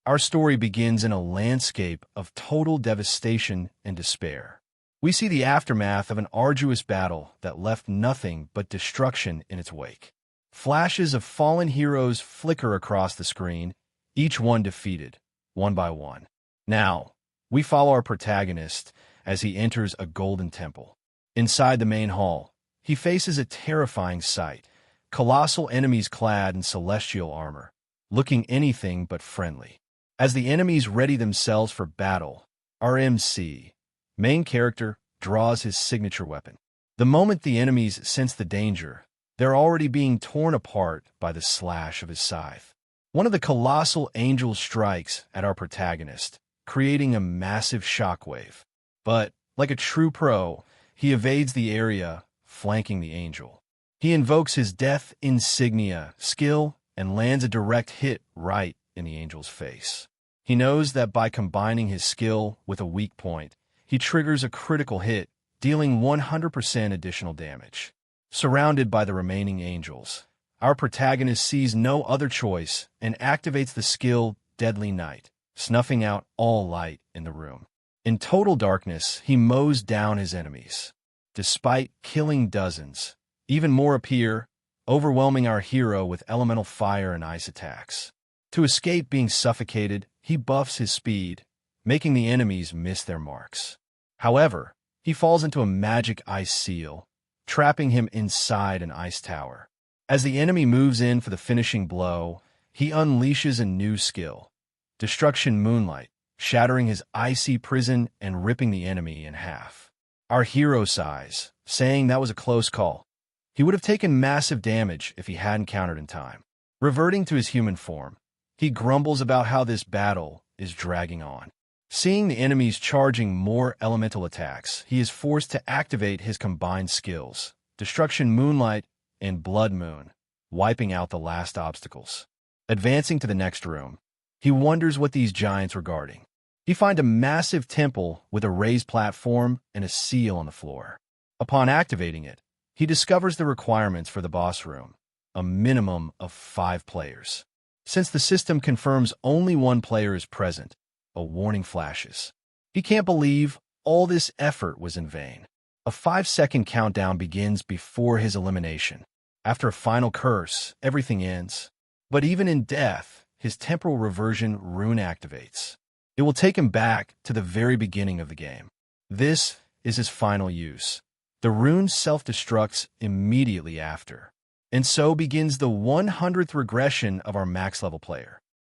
Our story begins in a landscape of total devastation and despair. We see the aftermath of an arduous battle that left nothing but destruction in its wake. Flashes of fallen heroes flicker across the screen, each one defeated, one by one. Now, we follow our protagonist as he enters a golden temple. Inside the main hall, he faces a terrifying sight: colossal enemies clad in celestial armor, looking anything but friendly. As the enemies ready themselves for battle, our main character, draws his signature weapon. The moment the enemies sense the danger, they're already being torn apart by the slash of his scythe. One of the colossal angels strikes at our protagonist, creating a massive shockwave. But, like a true pro, he evades the area, flanking the angel. He invokes his death insignia skill and lands a direct hit right in the angel's face. He knows that by combining his skill with a weak point, he triggers a critical hit, dealing 100% additional damage. Surrounded by the remaining angels, our protagonist sees no other choice and activates the skill Deadly Night, snuffing out all light in the room. In total darkness, he mows down his enemies. Despite killing dozens, even more appear, overwhelming our hero with elemental fire and ice attacks. To escape being suffocated, he buffs his speed, making the enemies miss their marks. However, he falls into a magic ice seal, trapping him inside an ice tower. As the enemy moves in for the finishing blow, he unleashes a new skill: Destruction Moonlight, shattering his icy prison and ripping the enemy in half. Our hero sighs, saying that was a close call. He would have taken massive damage if he hadn't countered in time. Reverting to his human form, he grumbles about how this battle is dragging on. Seeing the enemies charging more elemental attacks, he is forced to activate his combined skills, Destruction Moonlight and Blood Moon, wiping out the last obstacles. Advancing to the next room, he wonders what these giants were guarding. He finds a massive temple with a raised platform and a seal on the floor. Upon activating it, he discovers the requirements for the boss room: a minimum of 5 players. Since the system confirms only 1 player is present, a warning flashes. He can't believe all this effort was in vain. A 5-second countdown begins before his elimination. After a final curse, everything ends. But even in death, his temporal reversion rune activates. It will take him back to the very beginning of the game. This is his final use. The rune self-destructs immediately after. And so begins the 100th regression of our max-level player.